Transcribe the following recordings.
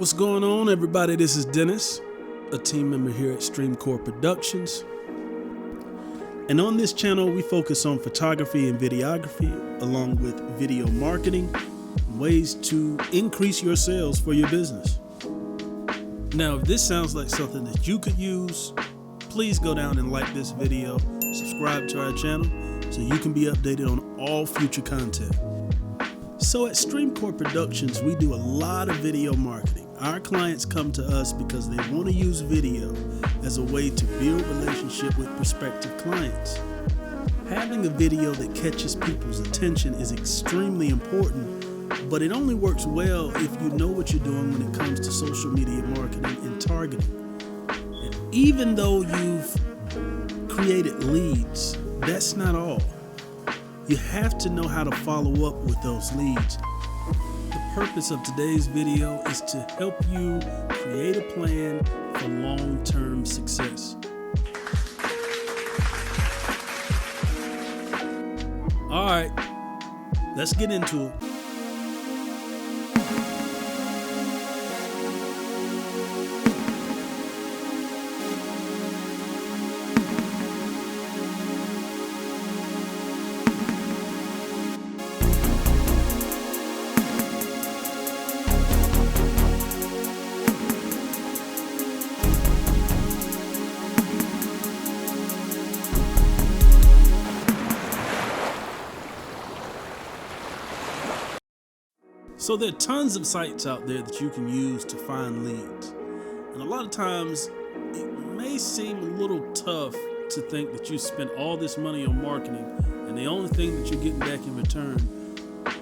What's going on, everybody? This is Dennis, a team member here at Streamcore Productions. And on this channel, we focus on photography and videography, along with video marketing, ways to increase your sales for your business. Now, if this sounds like something that you could use, please go down and like this video, subscribe to our channel, so you can be updated on all future content. So at Streamcore Productions, we do a lot of video marketing. Our clients come to us because they want to use video as a way to build relationship with prospective clients. Having a video that catches people's attention is extremely important, but it only works well if you know what you're doing when it comes to social media marketing and targeting. And even though you've created leads, that's not all. You have to know how to follow up with those leads. The purpose of today's video is to help you create a plan for long-term success. All right, let's get into it. So there are tons of sites out there that you can use to find leads. And a lot of times it may seem a little tough to think that you spent all this money on marketing and the only thing that you're getting back in return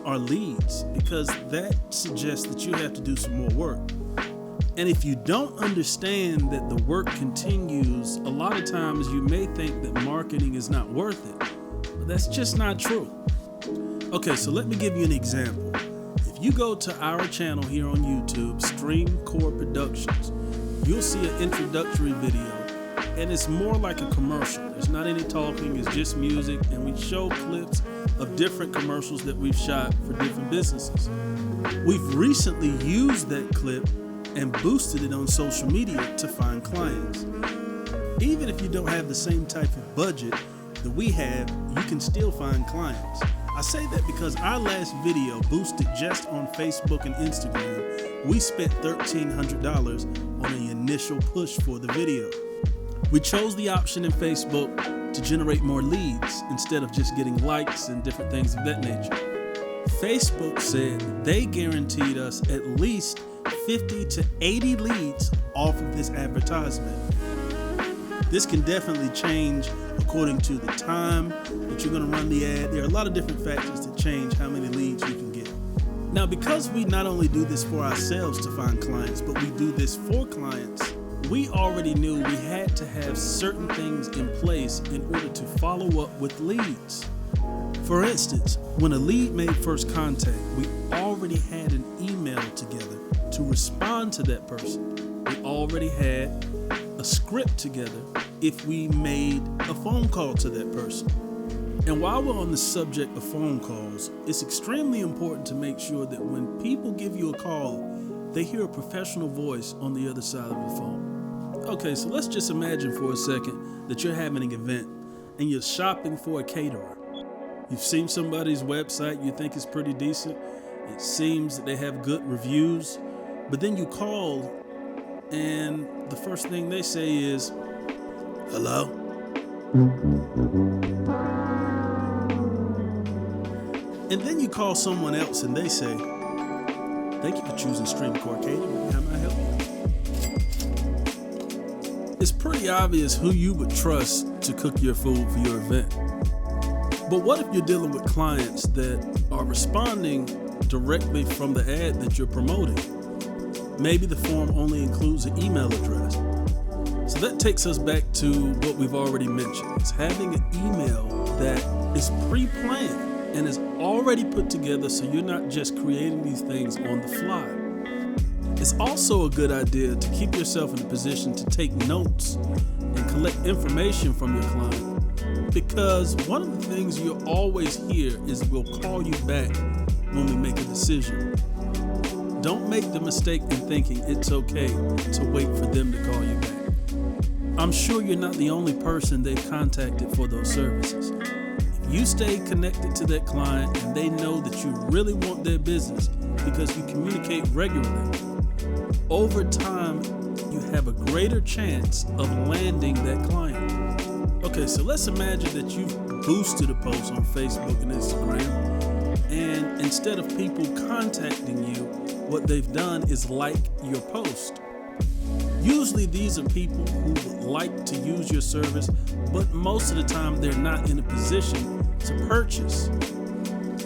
are leads, because that suggests that you have to do some more work. And if you don't understand that the work continues, a lot of times you may think that marketing is not worth it, but that's just not true. Okay, so let me give you an example. If you go to our channel here on YouTube, Streamcore Productions, you'll see an introductory video, and it's more like a commercial. There's not any talking, it's just music, and we show clips of different commercials that we've shot for different businesses. We've recently used that clip and boosted it on social media to find clients. Even if you don't have the same type of budget that we have, you can still find clients. I say that because our last video boosted just on Facebook and Instagram. We spent $1,300 on the initial push for the video. We chose the option in Facebook to generate more leads instead of just getting likes and different things of that nature. Facebook said that they guaranteed us at least 50 to 80 leads off of this advertisement. This can definitely change according to the time that you're going to run the ad. There are a lot of different factors that change how many leads you can get. Now, because we not only do this for ourselves to find clients, but we do this for clients, we already knew we had to have certain things in place in order to follow up with leads. For instance, when a lead made first contact, we already had an email together to respond to that person. We already had a script together if we made a phone call to that person. And while we're on the subject of phone calls, it's extremely important to make sure that when people give you a call, they hear a professional voice on the other side of the phone. Okay, so let's just imagine for a second that you're having an event and you're shopping for a caterer. You've seen somebody's website, you think it's pretty decent. It seems that they have good reviews, but then you call and the first thing they say is, "Hello?" And then you call someone else and they say, "Thank you for choosing Streamcore Catering. How may I help you?" It's pretty obvious who you would trust to cook your food for your event. But what if you're dealing with clients that are responding directly from the ad that you're promoting? Maybe the form only includes an email address. So that takes us back to what we've already mentioned. It's having an email that is pre-planned and is already put together so you're not just creating these things on the fly. It's also a good idea to keep yourself in a position to take notes and collect information from your client, because one of the things you'll always hear is we'll call you back when we make a decision. Don't make the mistake in thinking it's okay to wait for them to call you back. I'm sure you're not the only person they've contacted for those services. If you stay connected to that client and they know that you really want their business because you communicate regularly, over time, you have a greater chance of landing that client. Okay, so let's imagine that you've boosted a post on Facebook and Instagram, and instead of people contacting you, what they've done is like your post. Usually these are people who would like to use your service, but most of the time they're not in a position to purchase.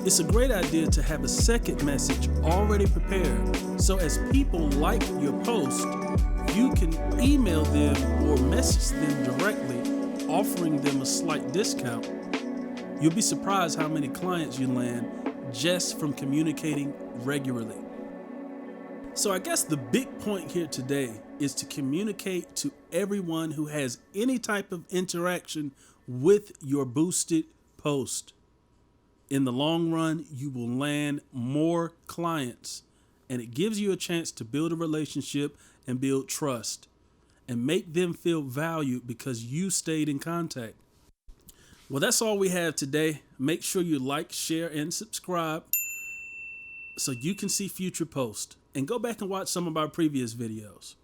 It's a great idea to have a second message already prepared, so as people like your post, you can email them or message them directly, offering them a slight discount. You'll be surprised how many clients you land just from communicating regularly. So I guess the big point here today is to communicate to everyone who has any type of interaction with your boosted post. In the long run, you will land more clients, and it gives you a chance to build a relationship and build trust and make them feel valued because you stayed in contact. Well, that's all we have today. Make sure you like, share, and subscribe so you can see future posts. And go back and watch some of our previous videos.